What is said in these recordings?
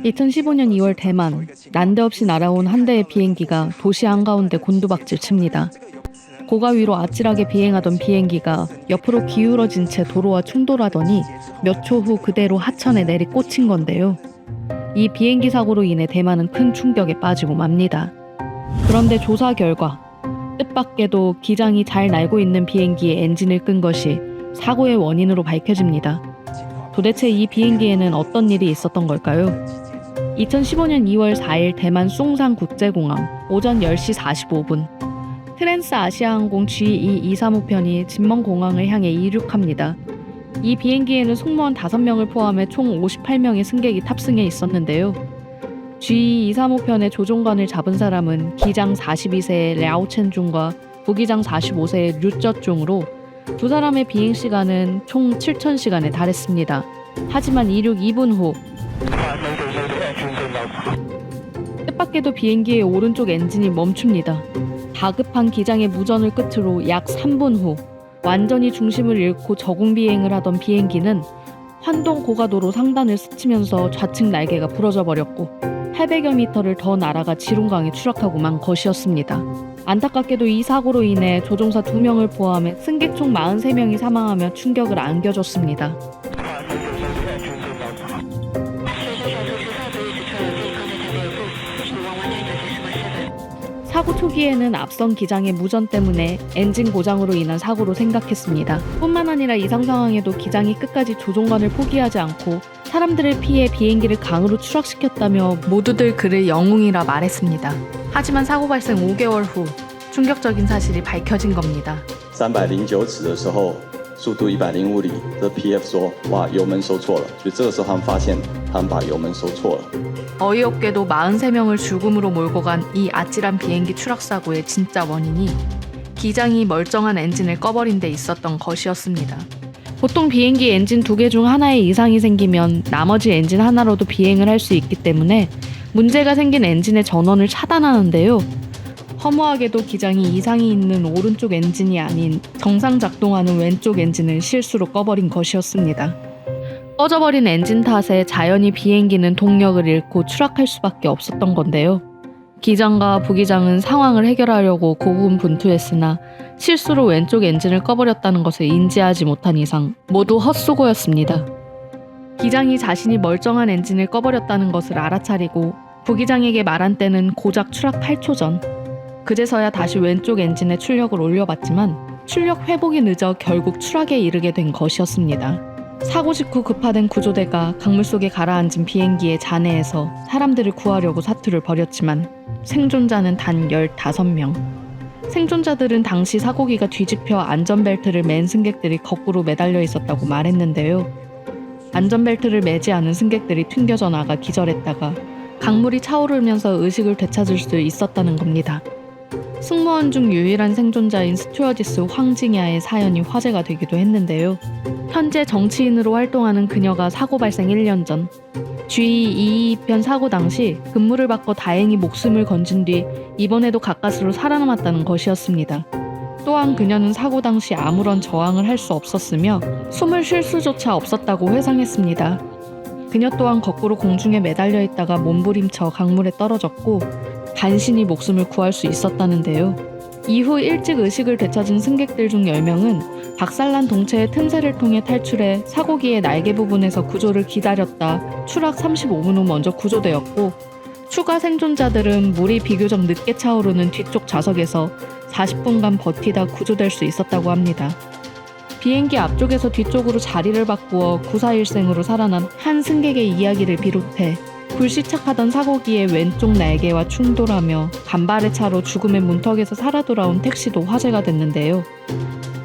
2015년 2월 대만, 난데없이 날아온 한 대의 비행기가 도시 한가운데 곤두박질 칩니다. 고가 위로 아찔하게 비행하던 비행기가 옆으로 기울어진 채 도로와 충돌하더니 몇 초 후 그대로 하천에 내리 꽂힌 건데요. 이 비행기 사고로 인해 대만은 큰 충격에 빠지고 맙니다. 그런데 조사 결과 뜻밖에도 기장이 잘 날고 있는 비행기의 엔진을 끈 것이 사고의 원인으로 밝혀집니다. 도대체 이 비행기에는 어떤 일이 있었던 걸까요? 2015년 2월 4일 대만 숭산 국제공항 오전 10시 45분 트랜스아시아항공 G2235편이 진멍공항을 향해 이륙합니다. 이 비행기에는 승무원 5명을 포함해 총 58명의 승객이 탑승해 있었는데요. G2235편의 조종관을 잡은 사람은 기장 42세의 랴오첸중과 부기장 45세의 류쩌중으로 두 사람의 비행 시간은 총 7,000시간에 달했습니다. 하지만 이륙 2분 후 뜻밖에도 비행기의 오른쪽 엔진이 멈춥니다. 다급한 기장의 무전을 끝으로 약 3분 후 완전히 중심을 잃고 저공 비행을 하던 비행기는 환동 고가도로 상단을 스치면서 좌측 날개가 부러져 버렸고 800여 미터를 더 날아가 지룽강에 추락하고 만 것이었습니다. 안타깝게도 이 사고로 인해 조종사 2명을 포함해 승객 총 43명이 사망하며 충격을 안겨줬습니다. 사고 초기에는 앞선 기장의 무전 때문에 엔진 고장으로 인한 사고로 생각했습니다. 뿐만 아니라 이상 상황에도 기장이 끝까지 조종관을 포기하지 않고 사람들을 피해 비행기를 강으로 추락시켰다며 모두들 그를 영웅이라 말했습니다. 하지만 사고 발생 5개월 후 충격적인 사실이 밝혀진 겁니다. 309尺的时候速度105里的 PF 说哇油门收错了所以这个时候他们发现他们把油门收错了 어이없게도 43명을 죽음으로 몰고 간 이 아찔한 비행기 추락 사고의 진짜 원인이 기장이 멀쩡한 엔진을 꺼버린 데 있었던 것이었습니다. 보통 비행기 엔진 2개 중 하나에 이상이 생기면 나머지 엔진 하나로도 비행을 할 수 있기 때문에 문제가 생긴 엔진의 전원을 차단하는데요. 허무하게도 기장이 이상이 있는 오른쪽 엔진이 아닌 정상 작동하는 왼쪽 엔진을 실수로 꺼버린 것이었습니다. 꺼져버린 엔진 탓에 자연히 비행기는 동력을 잃고 추락할 수밖에 없었던 건데요. 기장과 부기장은 상황을 해결하려고 고군분투했으나 실수로 왼쪽 엔진을 꺼버렸다는 것을 인지하지 못한 이상 모두 헛수고였습니다. 기장이 자신이 멀쩡한 엔진을 꺼버렸다는 것을 알아차리고 부기장에게 말한 때는 고작 추락 8초 전. 그제서야 다시 왼쪽 엔진에 출력을 올려봤지만 출력 회복이 늦어 결국 추락에 이르게 된 것이었습니다. 사고 직후 급파된 구조대가 강물 속에 가라앉은 비행기의 잔해에서 사람들을 구하려고 사투를 벌였지만 생존자는 단 15명. 생존자들은 당시 사고기가 뒤집혀 안전벨트를 맨 승객들이 거꾸로 매달려 있었다고 말했는데요. 안전벨트를 매지 않은 승객들이 튕겨져 나가 기절했다가 강물이 차오르면서 의식을 되찾을 수 있었다는 겁니다. 승무원 중 유일한 생존자인 스튜어디스 황징야의 사연이 화제가 되기도 했는데요. 현재 정치인으로 활동하는 그녀가 사고 발생 1년 전 G22편 사고 당시 근무를 바꿔 다행히 목숨을 건진 뒤 이번에도 가까스로 살아남았다는 것이었습니다. 또한 그녀는 사고 당시 아무런 저항을 할 수 없었으며 숨을 쉴 수조차 없었다고 회상했습니다. 그녀 또한 거꾸로 공중에 매달려 있다가 몸부림쳐 강물에 떨어졌고 간신히 목숨을 구할 수 있었다는데요. 이후 일찍 의식을 되찾은 승객들 중 10명은 박살난 동체의 틈새를 통해 탈출해 사고기의 날개 부분에서 구조를 기다렸다 추락 35분 후 먼저 구조되었고 추가 생존자들은 물이 비교적 늦게 차오르는 뒤쪽 좌석에서 40분간 버티다 구조될 수 있었다고 합니다. 비행기 앞쪽에서 뒤쪽으로 자리를 바꾸어 구사일생으로 살아난 한 승객의 이야기를 비롯해 불시착하던 사고기의 왼쪽 날개와 충돌하며 간발의 차로 죽음의 문턱에서 살아 돌아온 택시도 화제가 됐는데요.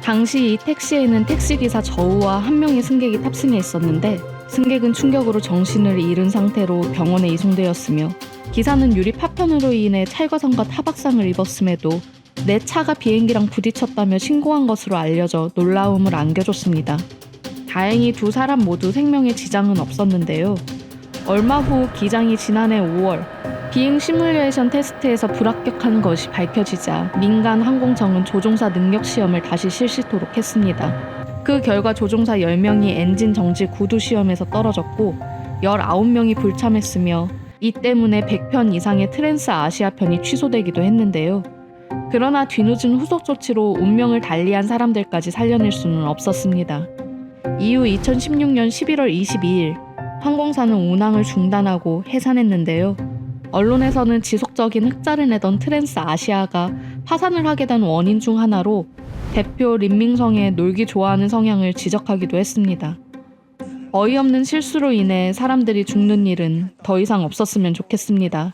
당시 이 택시에는 택시기사 저우와 한 명의 승객이 탑승해 있었는데 승객은 충격으로 정신을 잃은 상태로 병원에 이송되었으며 기사는 유리 파편으로 인해 찰과상과 타박상을 입었음에도 내 차가 비행기랑 부딪혔다며 신고한 것으로 알려져 놀라움을 안겨줬습니다. 다행히 두 사람 모두 생명에 지장은 없었는데요. 얼마 후 기장이 지난해 5월 비행 시뮬레이션 테스트에서 불합격한 것이 밝혀지자 민간 항공청은 조종사 능력 시험을 다시 실시토록 했습니다. 그 결과 조종사 10명이 엔진 정지 구두 시험에서 떨어졌고 19명이 불참했으며 이 때문에 100편 이상의 트랜스 아시아 편이 취소되기도 했는데요. 그러나 뒤늦은 후속 조치로 운명을 달리한 사람들까지 살려낼 수는 없었습니다. 이후 2016년 11월 22일 항공사는 운항을 중단하고 해산했는데요. 언론에서는 지속적인 흑자를 내던 트랜스 아시아가 파산을 하게 된 원인 중 하나로 대표 린밍성의 놀기 좋아하는 성향을 지적하기도 했습니다. 어이없는 실수로 인해 사람들이 죽는 일은 더 이상 없었으면 좋겠습니다.